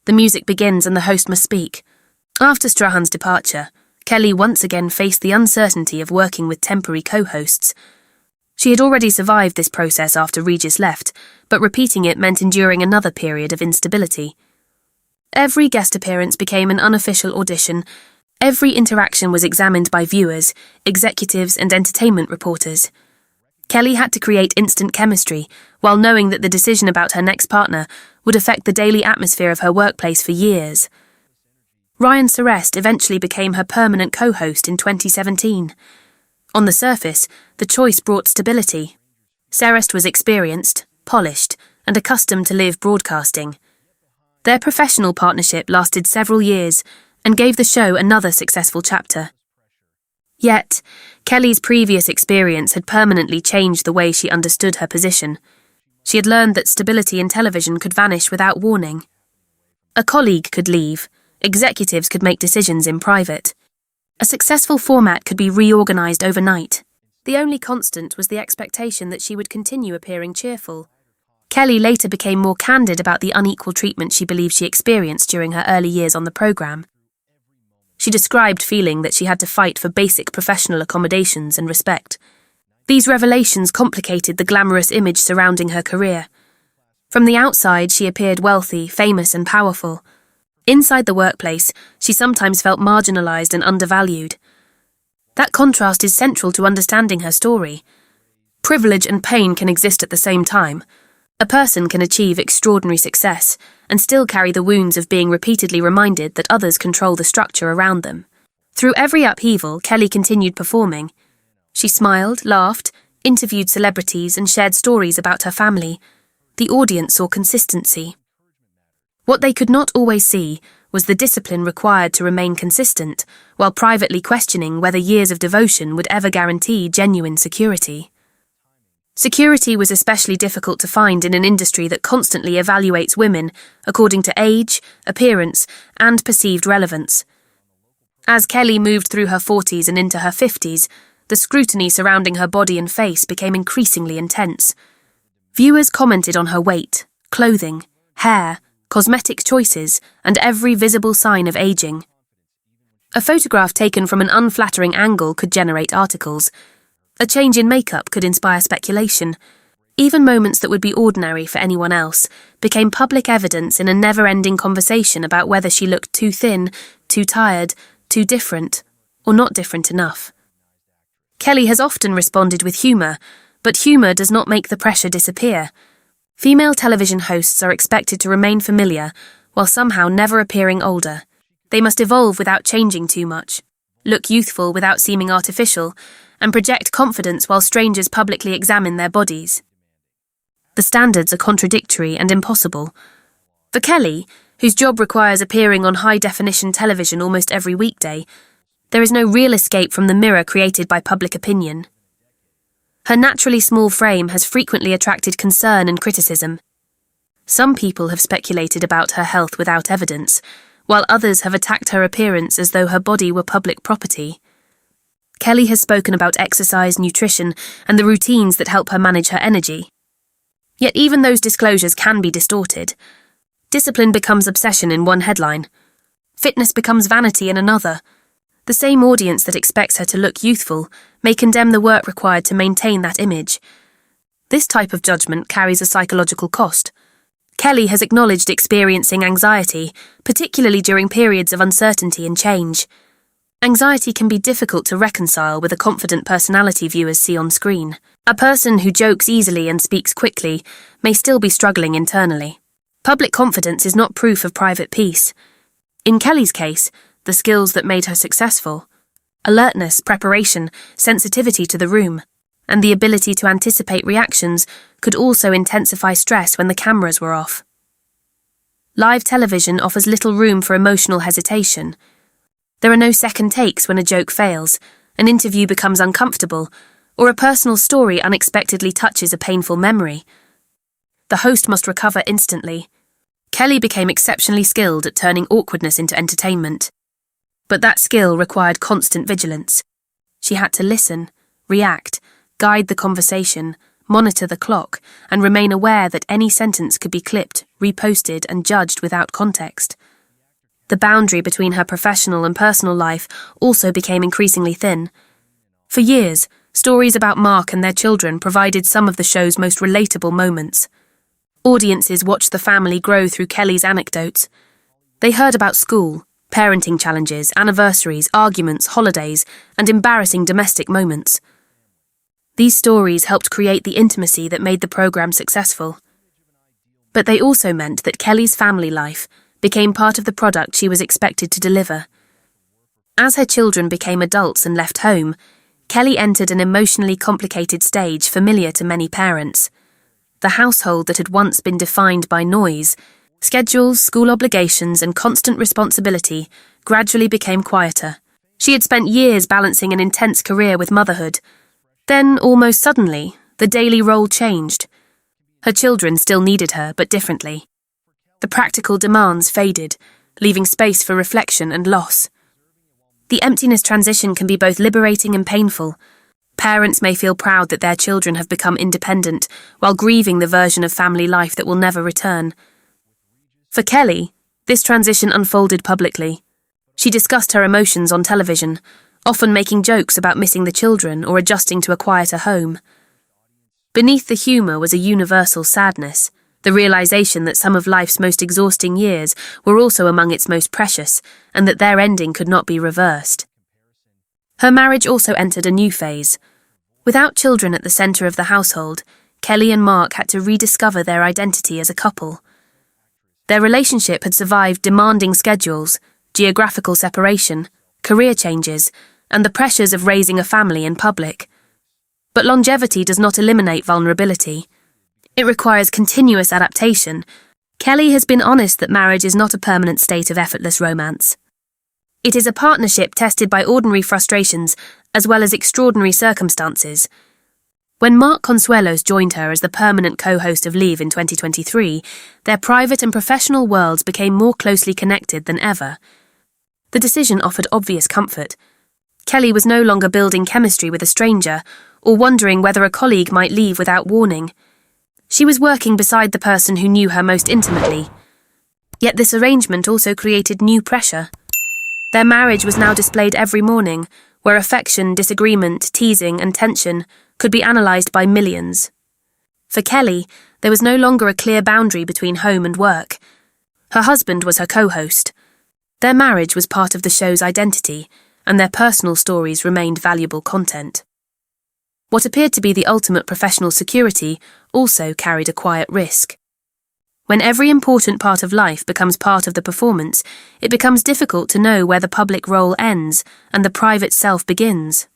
The music begins and the host must speak. After Strahan's departure, Kelly once again faced the uncertainty of working with temporary co-hosts. She had already survived this process after Regis left, but repeating it meant enduring another period of instability. Every guest appearance became an unofficial audition. Every interaction was examined by viewers, executives, and entertainment reporters. Kelly had to create instant chemistry, while knowing that the decision about her next partner would affect the daily atmosphere of her workplace for years. Ryan Seacrest eventually became her permanent co-host in 2017. On the surface, the choice brought stability. Seacrest was experienced, polished, and accustomed to live broadcasting. Their professional partnership lasted several years and gave the show another successful chapter. Yet, Kelly's previous experience had permanently changed the way she understood her position. She had learned that stability in television could vanish without warning. A colleague could leave, executives could make decisions in private. A successful format could be reorganized overnight. The only constant was the expectation that she would continue appearing cheerful. Kelly later became more candid about the unequal treatment she believed she experienced during her early years on the program. She described feeling that she had to fight for basic professional accommodations and respect. These revelations complicated the glamorous image surrounding her career. From the outside, she appeared wealthy, famous, and powerful. Inside the workplace, she sometimes felt marginalized and undervalued. That contrast is central to understanding her story. Privilege and pain can exist at the same time. A person can achieve extraordinary success and still carry the wounds of being repeatedly reminded that others control the structure around them. Through every upheaval, Kelly continued performing. She smiled, laughed, interviewed celebrities, and shared stories about her family. The audience saw consistency. What they could not always see was the discipline required to remain consistent, while privately questioning whether years of devotion would ever guarantee genuine security. Security was especially difficult to find in an industry that constantly evaluates women according to age, appearance, and perceived relevance. As Kelly moved through her 40s and into her 50s, the scrutiny surrounding her body and face became increasingly intense. Viewers commented on her weight, clothing, hair, cosmetic choices, and every visible sign of aging. A photograph taken from an unflattering angle could generate articles. A change in makeup could inspire speculation. Even moments that would be ordinary for anyone else became public evidence in a never-ending conversation about whether she looked too thin, too tired, too different, or not different enough. Kelly has often responded with humour, but humour does not make the pressure disappear. Female television hosts are expected to remain familiar, while somehow never appearing older. They must evolve without changing too much, look youthful without seeming artificial, and project confidence while strangers publicly examine their bodies. The standards are contradictory and impossible. For Kelly, whose job requires appearing on high-definition television almost every weekday, there is no real escape from the mirror created by public opinion. Her naturally small frame has frequently attracted concern and criticism. Some people have speculated about her health without evidence, while others have attacked her appearance as though her body were public property. Kelly has spoken about exercise, nutrition, and the routines that help her manage her energy. Yet even those disclosures can be distorted. Discipline becomes obsession in one headline. Fitness becomes vanity in another. The same audience that expects her to look youthful may condemn the work required to maintain that image. This type of judgment carries a psychological cost. Kelly has acknowledged experiencing anxiety, particularly during periods of uncertainty and change. Anxiety can be difficult to reconcile with a confident personality viewers see on screen. A person who jokes easily and speaks quickly may still be struggling internally. Public confidence is not proof of private peace. In Kelly's case, the skills that made her successful, alertness, preparation, sensitivity to the room, and the ability to anticipate reactions could also intensify stress when the cameras were off. Live television offers little room for emotional hesitation. There are no second takes when a joke fails, an interview becomes uncomfortable, or a personal story unexpectedly touches a painful memory. The host must recover instantly. Kelly became exceptionally skilled at turning awkwardness into entertainment. But that skill required constant vigilance. She had to listen, react, guide the conversation, monitor the clock, and remain aware that any sentence could be clipped, reposted, and judged without context. The boundary between her professional and personal life also became increasingly thin. For years, stories about Mark and their children provided some of the show's most relatable moments. Audiences watched the family grow through Kelly's anecdotes. They heard about school, parenting challenges, anniversaries, arguments, holidays, and embarrassing domestic moments. These stories helped create the intimacy that made the program successful. But they also meant that Kelly's family life became part of the product she was expected to deliver. As her children became adults and left home, Kelly entered an emotionally complicated stage familiar to many parents. The household that had once been defined by noise, schedules, school obligations, and constant responsibility gradually became quieter. She had spent years balancing an intense career with motherhood. Then, almost suddenly, the daily role changed. Her children still needed her, but differently. The practical demands faded, leaving space for reflection and loss. The emptiness transition can be both liberating and painful. Parents may feel proud that their children have become independent, while grieving the version of family life that will never return. For Kelly, this transition unfolded publicly. She discussed her emotions on television, often making jokes about missing the children or adjusting to a quieter home. Beneath the humour was a universal sadness, the realisation that some of life's most exhausting years were also among its most precious, and that their ending could not be reversed. Her marriage also entered a new phase. Without children at the centre of the household, Kelly and Mark had to rediscover their identity as a couple. Their relationship had survived demanding schedules, geographical separation, career changes, and the pressures of raising a family in public. But longevity does not eliminate vulnerability. It requires continuous adaptation. Kelly has been honest that marriage is not a permanent state of effortless romance. It is a partnership tested by ordinary frustrations as well as extraordinary circumstances. When Mark Consuelos joined her as the permanent co-host of Leave in 2023, their private and professional worlds became more closely connected than ever. The decision offered obvious comfort. Kelly was no longer building chemistry with a stranger or wondering whether a colleague might leave without warning. She was working beside the person who knew her most intimately. Yet this arrangement also created new pressure. Their marriage was now displayed every morning, where affection, disagreement, teasing, and tension could be analysed by millions. For Kelly, there was no longer a clear boundary between home and work. Her husband was her co-host. Their marriage was part of the show's identity, and their personal stories remained valuable content. What appeared to be the ultimate professional security also carried a quiet risk. When every important part of life becomes part of the performance, it becomes difficult to know where the public role ends and the private self begins.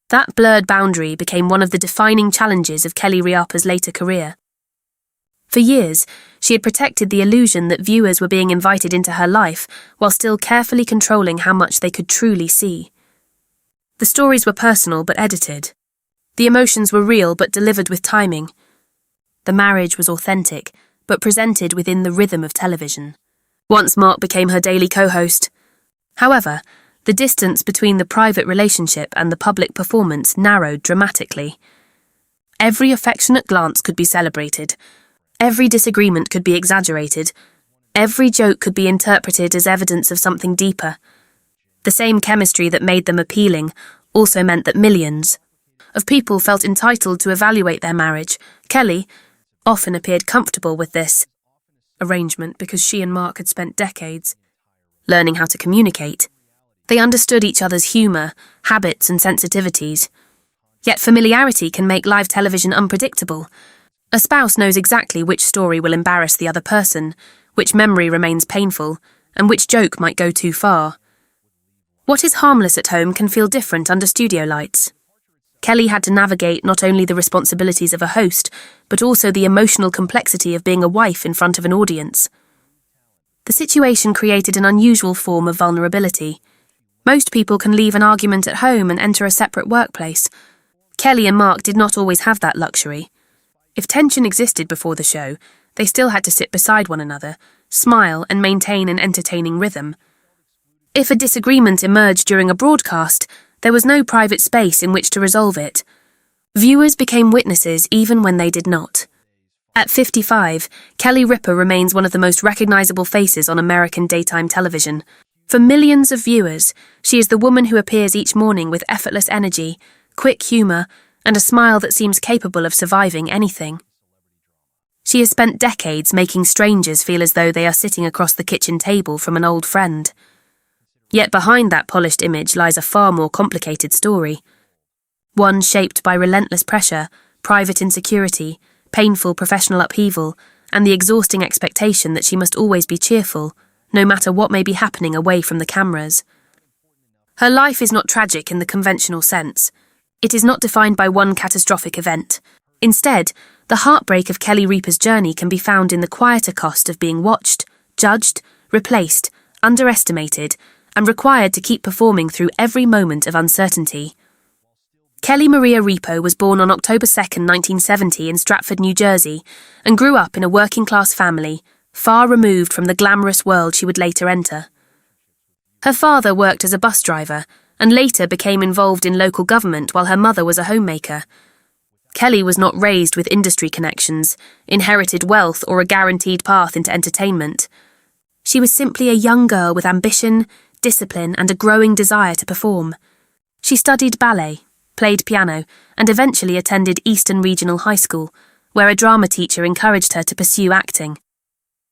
That blurred boundary became one of the defining challenges of Kelly Ripa's later career. For years, she had protected the illusion that viewers were being invited into her life while still carefully controlling how much they could truly see. The stories were personal but edited. The emotions were real but delivered with timing. The marriage was authentic, but presented within the rhythm of television. Once Mark became her daily co-host. However, the distance between the private relationship and the public performance narrowed dramatically. Every affectionate glance could be celebrated. Every disagreement could be exaggerated. Every joke could be interpreted as evidence of something deeper. The same chemistry that made them appealing also meant that millions of people felt entitled to evaluate their marriage. Kelly often appeared comfortable with this arrangement because she and Mark had spent decades learning how to communicate. They understood each other's humour, habits, and sensitivities. Yet familiarity can make live television unpredictable. A spouse knows exactly which story will embarrass the other person, which memory remains painful, and which joke might go too far. What is harmless at home can feel different under studio lights. Kelly had to navigate not only the responsibilities of a host, but also the emotional complexity of being a wife in front of an audience. The situation created an unusual form of vulnerability. Most people can leave an argument at home and enter a separate workplace. Kelly and Mark did not always have that luxury. If tension existed before the show, they still had to sit beside one another, smile, and maintain an entertaining rhythm. If a disagreement emerged during a broadcast, there was no private space in which to resolve it. Viewers became witnesses even when they did not. At 55, Kelly Ripa remains one of the most recognizable faces on American daytime television. For millions of viewers, she is the woman who appears each morning with effortless energy, quick humor, and a smile that seems capable of surviving anything. She has spent decades making strangers feel as though they are sitting across the kitchen table from an old friend. Yet behind that polished image lies a far more complicated story. One shaped by relentless pressure, private insecurity, painful professional upheaval, and the exhausting expectation that she must always be cheerful, no matter what may be happening away from the cameras. Her life is not tragic in the conventional sense. It is not defined by one catastrophic event. Instead, the heartbreak of Kelly Ripa's journey can be found in the quieter cost of being watched, judged, replaced, underestimated, and required to keep performing through every moment of uncertainty. Kelly Maria Ripa was born on October 2, 1970 in Stratford, New Jersey, and grew up in a working-class family, far removed from the glamorous world she would later enter. Her father worked as a bus driver, and later became involved in local government while her mother was a homemaker. Kelly was not raised with industry connections, inherited wealth, or a guaranteed path into entertainment. She was simply a young girl with ambition, discipline, and a growing desire to perform. She studied ballet, played piano, and eventually attended Eastern Regional High School, where a drama teacher encouraged her to pursue acting.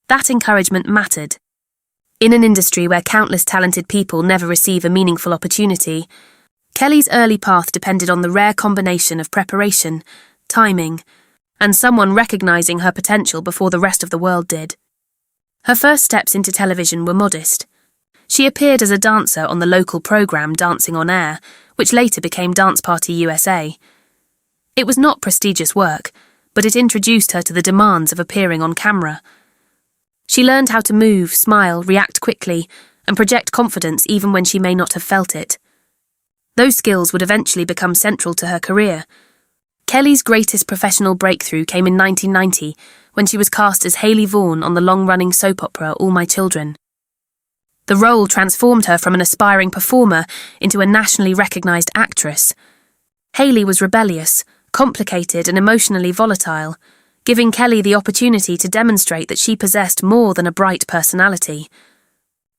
That encouragement mattered. In an industry where countless talented people never receive a meaningful opportunity, Kelly's early path depended on the rare combination of preparation, timing, and someone recognizing her potential before the rest of the world did. Her first steps into television were modest. She appeared as a dancer on the local program Dancing on Air, which later became Dance Party USA. It was not prestigious work, but it introduced her to the demands of appearing on camera. She learned how to move, smile, react quickly, and project confidence even when she may not have felt it. Those skills would eventually become central to her career. Kelly's greatest professional breakthrough came in 1990, when she was cast as Hayley Vaughan on the long-running soap opera All My Children. The role transformed her from an aspiring performer into a nationally recognized actress. Hayley was rebellious, complicated, and emotionally volatile, giving Kelly the opportunity to demonstrate that she possessed more than a bright personality.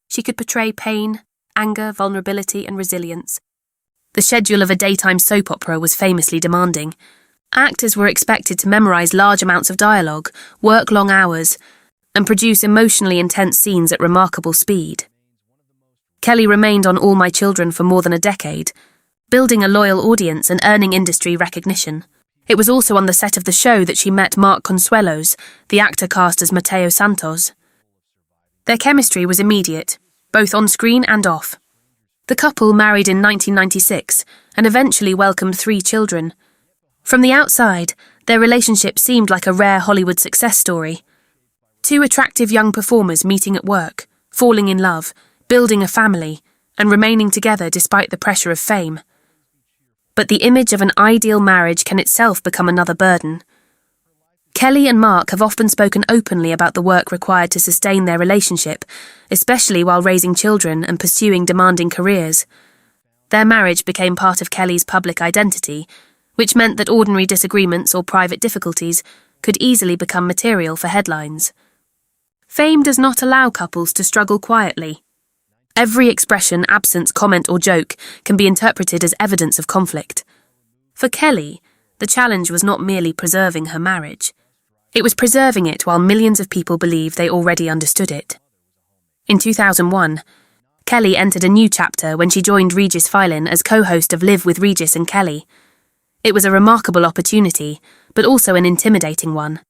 She could portray pain, anger, vulnerability, and resilience. The schedule of a daytime soap opera was famously demanding. Actors were expected to memorize large amounts of dialogue, work long hours, and produce emotionally intense scenes at remarkable speed. Kelly remained on All My Children for more than a decade, building a loyal audience and earning industry recognition. It was also on the set of the show that she met Mark Consuelos, the actor cast as Mateo Santos. Their chemistry was immediate, both on screen and off. The couple married in 1996 and eventually welcomed 3 children. From the outside, their relationship seemed like a rare Hollywood success story. 2 attractive young performers meeting at work, falling in love, building a family, and remaining together despite the pressure of fame. But the image of an ideal marriage can itself become another burden. Kelly and Mark have often spoken openly about the work required to sustain their relationship, especially while raising children and pursuing demanding careers. Their marriage became part of Kelly's public identity, which meant that ordinary disagreements or private difficulties could easily become material for headlines. Fame does not allow couples to struggle quietly. Every expression, absence, comment, or joke can be interpreted as evidence of conflict. For Kelly, the challenge was not merely preserving her marriage. It was preserving it while millions of people believed they already understood it. In 2001, Kelly entered a new chapter when she joined Regis Philbin as co-host of Live with Regis and Kelly. It was a remarkable opportunity, but also an intimidating one.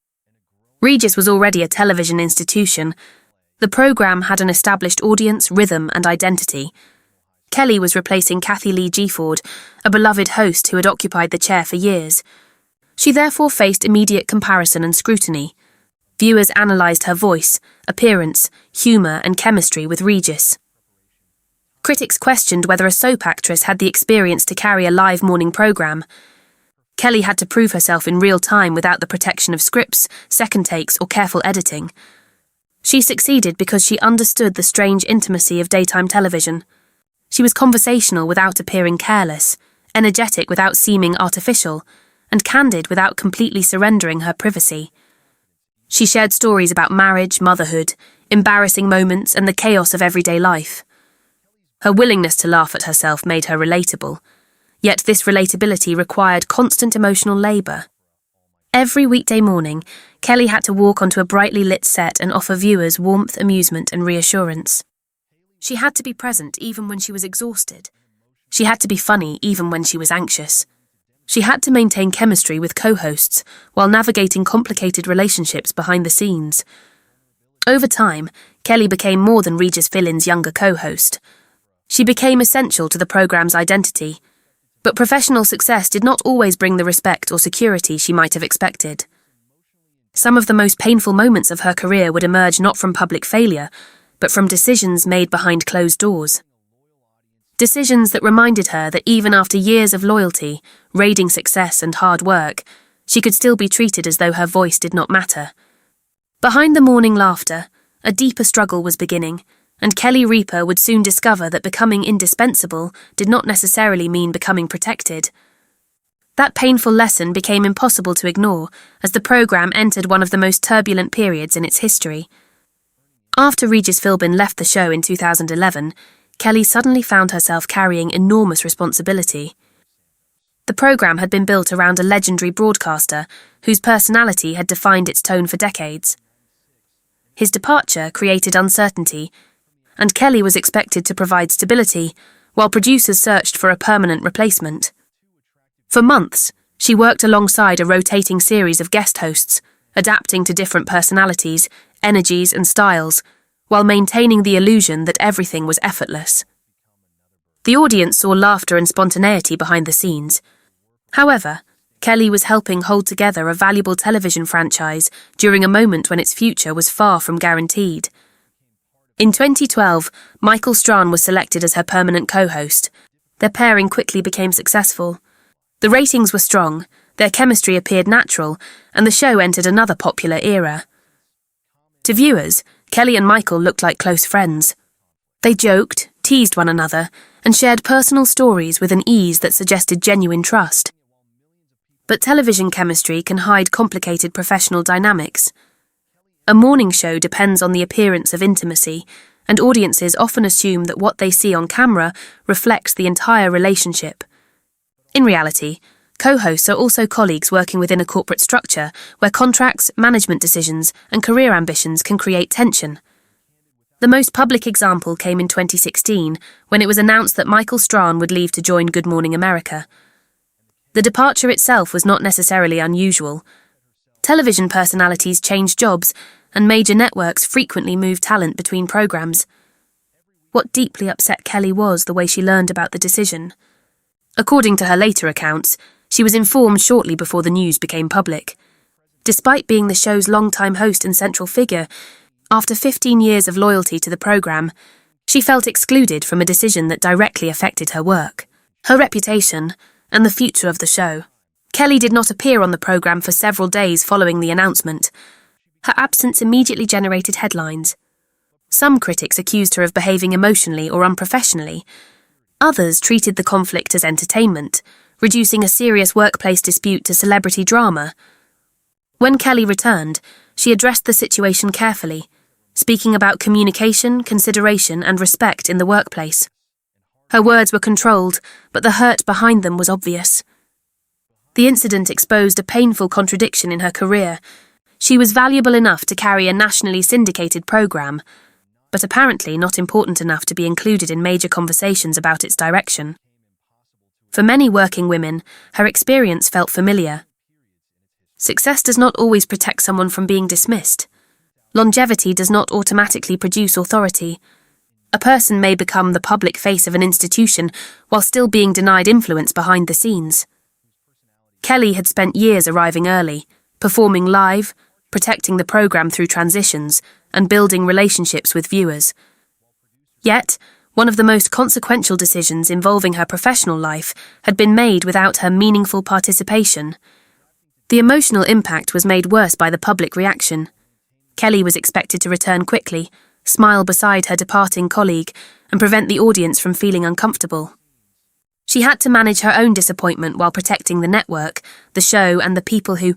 Regis was already a television institution. The program had an established audience, rhythm, and identity. Kelly was replacing Kathy Lee Gifford, a beloved host who had occupied the chair for years. She therefore faced immediate comparison and scrutiny. Viewers analysed her voice, appearance, humour, and chemistry with Regis. Critics questioned whether a soap actress had the experience to carry a live morning programme. Kelly had to prove herself in real time without the protection of scripts, second takes, or careful editing. She succeeded because she understood the strange intimacy of daytime television. She was conversational without appearing careless, energetic without seeming artificial, and candid without completely surrendering her privacy. She shared stories about marriage, motherhood, embarrassing moments, and the chaos of everyday life. Her willingness to laugh at herself made her relatable, yet this relatability required constant emotional labour. Every weekday morning, Kelly had to walk onto a brightly lit set and offer viewers warmth, amusement, and reassurance. She had to be present even when she was exhausted. She had to be funny even when she was anxious. She had to maintain chemistry with co-hosts while navigating complicated relationships behind the scenes. Over time, Kelly became more than Regis Philbin's younger co-host. She became essential to the programme's identity, but professional success did not always bring the respect or security she might have expected. Some of the most painful moments of her career would emerge not from public failure, but from decisions made behind closed doors. Decisions that reminded her that even after years of loyalty, raiding success, and hard work, she could still be treated as though her voice did not matter. Behind the morning laughter, a deeper struggle was beginning, and Kelly Ripa would soon discover that becoming indispensable did not necessarily mean becoming protected. That painful lesson became impossible to ignore as the programme entered one of the most turbulent periods in its history. After Regis Philbin left the show in 2011, Kelly suddenly found herself carrying enormous responsibility. The programme had been built around a legendary broadcaster whose personality had defined its tone for decades. His departure created uncertainty, and Kelly was expected to provide stability, while producers searched for a permanent replacement. For months, she worked alongside a rotating series of guest hosts, adapting to different personalities, energies, and styles, while maintaining the illusion that everything was effortless. The audience saw laughter and spontaneity behind the scenes. However, Kelly was helping hold together a valuable television franchise during a moment when its future was far from guaranteed. In 2012, Michael Strahan was selected as her permanent co-host. Their pairing quickly became successful. The ratings were strong, their chemistry appeared natural, and the show entered another popular era. To viewers, Kelly and Michael looked like close friends. They joked, teased one another, and shared personal stories with an ease that suggested genuine trust. But television chemistry can hide complicated professional dynamics. A morning show depends on the appearance of intimacy, and audiences often assume that what they see on camera reflects the entire relationship. In reality, co-hosts are also colleagues working within a corporate structure where contracts, management decisions, and career ambitions can create tension. The most public example came in 2016, when it was announced that Michael Strahan would leave to join Good Morning America. The departure itself was not necessarily unusual. Television personalities change jobs, and major networks frequently move talent between programs. What deeply upset Kelly was the way she learned about the decision. According to her later accounts, she was informed shortly before the news became public. Despite being the show's longtime host and central figure, after 15 years of loyalty to the programme, she felt excluded from a decision that directly affected her work, her reputation, and the future of the show. Kelly did not appear on the programme for several days following the announcement. Her absence immediately generated headlines. Some critics accused her of behaving emotionally or unprofessionally. Others treated the conflict as entertainment, reducing a serious workplace dispute to celebrity drama. When Kelly returned, she addressed the situation carefully, speaking about communication, consideration, and respect in the workplace. Her words were controlled, but the hurt behind them was obvious. The incident exposed a painful contradiction in her career. She was valuable enough to carry a nationally syndicated programme, but apparently not important enough to be included in major conversations about its direction. For many working women, her experience felt familiar. Success does not always protect someone from being dismissed. Longevity does not automatically produce authority. A person may become the public face of an institution while still being denied influence behind the scenes. Kelly had spent years arriving early, performing live, protecting the programme through transitions, and building relationships with viewers. Yet, one of the most consequential decisions involving her professional life had been made without her meaningful participation. The emotional impact was made worse by the public reaction. Kelly was expected to return quickly, smile beside her departing colleague, and prevent the audience from feeling uncomfortable. She had to manage her own disappointment while protecting the network, the show, and the people who